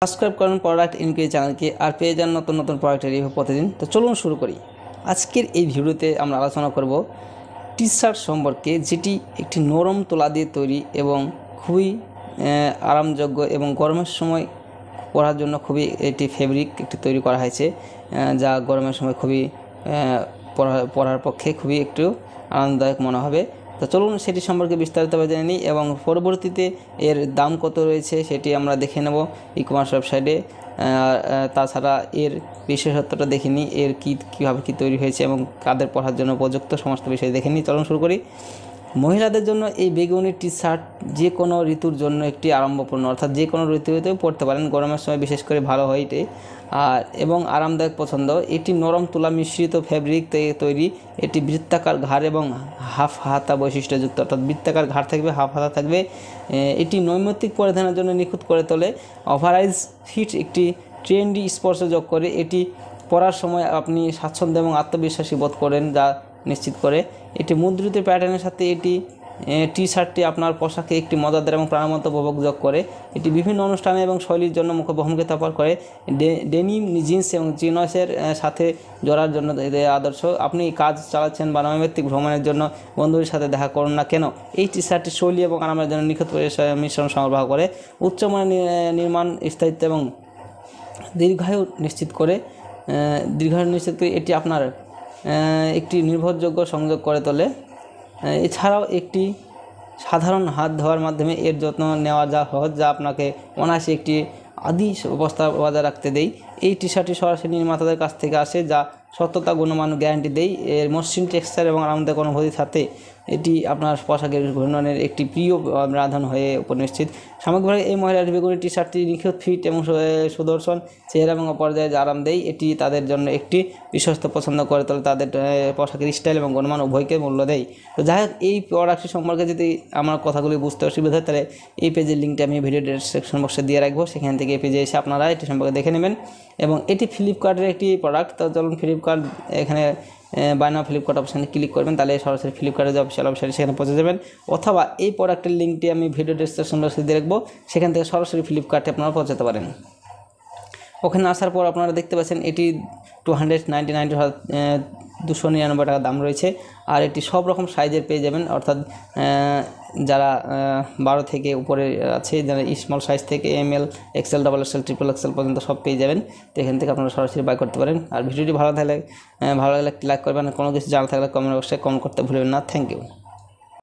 Subscribe করুন product ইনকুইরি চ্যানেলকে আর পেয়ে যান নতুন নতুন প্রোডাক্টের রিভিউ প্রতিদিন। তো চলুন শুরু করি। আজকের এই ভিডিওতে আমরা আলোচনা করব টি শার্ট সম্পর্কে, যেটি একটি নরম তোলা দিয়ে তৈরি এবং খুবই আরামযোগ্য এবং গরমের সময় পরার জন্য খুবই এটি ফেব্রিক একটি তৈরি করা হয়েছে, যা গরমের সময় খুবই পরার পক্ষে খুবই একটু আরামদায়ক মনে হবে। তো চলুন সেটি সম্পর্কে বিস্তারিতভাবে জেনে নিই এবং পরবর্তীতে এর দাম কত রয়েছে সেটি আমরা দেখে নেব ই কমার্স ওয়েবসাইটে। তাছাড়া এর বিশেষত্বটা দেখে নিই, এর কীভাবে কী তৈরি হয়েছে এবং কাদের পরার জন্য উপযুক্ত সমস্ত বিষয় দেখে নিই। চলুন শুরু করি। মহিলাদের জন্য এই বেগুনি টি শার্ট যে কোনো ঋতুর জন্য একটি আরম্ভপূর্ণ, অর্থাৎ যে কোনো ঋতুতেও পরতে পারেন। গরমের সময় বিশেষ করে ভালো হয় এটি এবং আরামদায়ক পছন্দ। এটি নরম তুলা মিশ্রিত ফ্যাব্রিক থেকে তৈরি। এটি বৃত্তাকার ঘাড় এবং হাফ হাতা বৈশিষ্ট্যযুক্ত, অর্থাৎ বৃত্তাকার ঘাড় থাকবে, হাফ হাতা থাকবে। এটি নৈমিত্তিক পরিধানের জন্য নিখুঁত করে তোলে। ওভারসাইজ ফিট একটি ট্রেন্ডি স্পর্শ যোগ করে। এটি পরার সময় আপনি স্বাচ্ছন্দ্য এবং আত্মবিশ্বাসী বোধ করেন, যা নিশ্চিত করে। এটি মুদ্রিত প্যাটার্নের সাথে টি শার্টটি আপনার পোশাকে একটি মজাদার এবং প্রাণবন্ত উপভোগ যোগ করে। এটি বিভিন্ন অনুষ্ঠানে এবং শৈলীর জন্য মুখোমুখি তফাৎ করে। ডেনিম জিন্স এবং চিনসের সাথে জড়ার জন্য আদর্শ। আপনি কাজ চালাচ্ছেন বা নৈমিত্তিক ভ্রমণের জন্য বন্ধুদের সাথে দেখা করুন না কেন, এই টি শার্টটি শৈলী এবং আরামের জন্য নিখুঁত মিশ্রণ সরবরাহ করে। উচ্চমানের নির্মাণ, স্থায়িত্ব এবং দীর্ঘায়ু নিশ্চিত করে। এটি আপনার একটি নির্ভরযোগ্য সংযোগ করে তোলে। এছাড়াও একটি সাধারণ হাত ধোয়ার মাধ্যমে এর যত্ন নেওয়া যা সহজ, যা আপনাকে অনায়াসে একটি আদি অবস্থা বজায় রাখতে দেয়। এই টি শার্টটি সরাসরি নির্মাতাদের কাছ থেকে আসে, যা সত্যতা গুণমান গ্যারান্টি দেয়। এর মসৃণ টেক্সচার এবং আরামদায়ক অনুভূতির সাথে এটি আপনার পোশাকের ঘূর্ণনের একটি প্রিয় রাধন হয়ে উপনিশ্চিত। সামগ্রিকভাবে এই মহিলার বেগুনি টি শার্টটি নিখুঁত ফিট এবং সুদর্শন চেহারা এবং পর্যায়ে আরাম দেয়। এটি তাদের জন্য একটি বিশ্বস্ত পছন্দ করে তোলে, তাদের পোশাকের স্টাইল এবং গুণমান উভয়কে মূল্য দেয়। তো যাই হোক, এই প্রোডাক্টটি সম্পর্কে যদি আমার কথাগুলি বুঝতে অসুবিধা হয়, তাহলে এই পেজের লিঙ্কটি আমি ভিডিও ডেসক্রিপশন বক্সে দিয়ে রাখবো। সেখান থেকে এই পেজে এসে আপনারা এটি সম্পর্কে দেখে নেবেন। এবং এটি ফ্লিপকার্টের একটি প্রোডাক্ট। তো চলুন ফ্লিপকার্ট, এখানে বাই নাও ফ্লিপকার্ট অপশানে ক্লিক করবেন, তাহলে সরাসরি ফ্লিপকার্টের যে অফিসিয়াল ওয়েবসাইট সেখানে পৌঁছে যাবেন। অথবা এই প্রোডাক্টের লিঙ্কটি আমি ভিডিও ডেসক্রিপশন বক্সে দিয়ে রাখবো, সেখান থেকে সরাসরি ফ্লিপকার্টে আপনারা পৌঁছাতে পারেন। ওখানে আসার পর আপনারা দেখতে পাচ্ছেন এটি 299 299 টাকা দাম রয়েছে। আর এটি সব রকম সাইজের পেয়ে যাবেন, অর্থাৎ যারা 12 থেকে উপরে আছে, যারা স্মল সাইজ থেকে ML, XL, XXL, XXL পর্যন্ত সব পেয়ে যাবেন। তো এখান থেকে আপনারা সরাসরি বাই করতে পারেন। আর ভিডিওটি ভালো লাগলে একটি লাইক করবেন। কোনো কিছু জানা থাকলে কমেন্ট বক্সে কমেন্ট করতে ভুলবেন না। Thank you.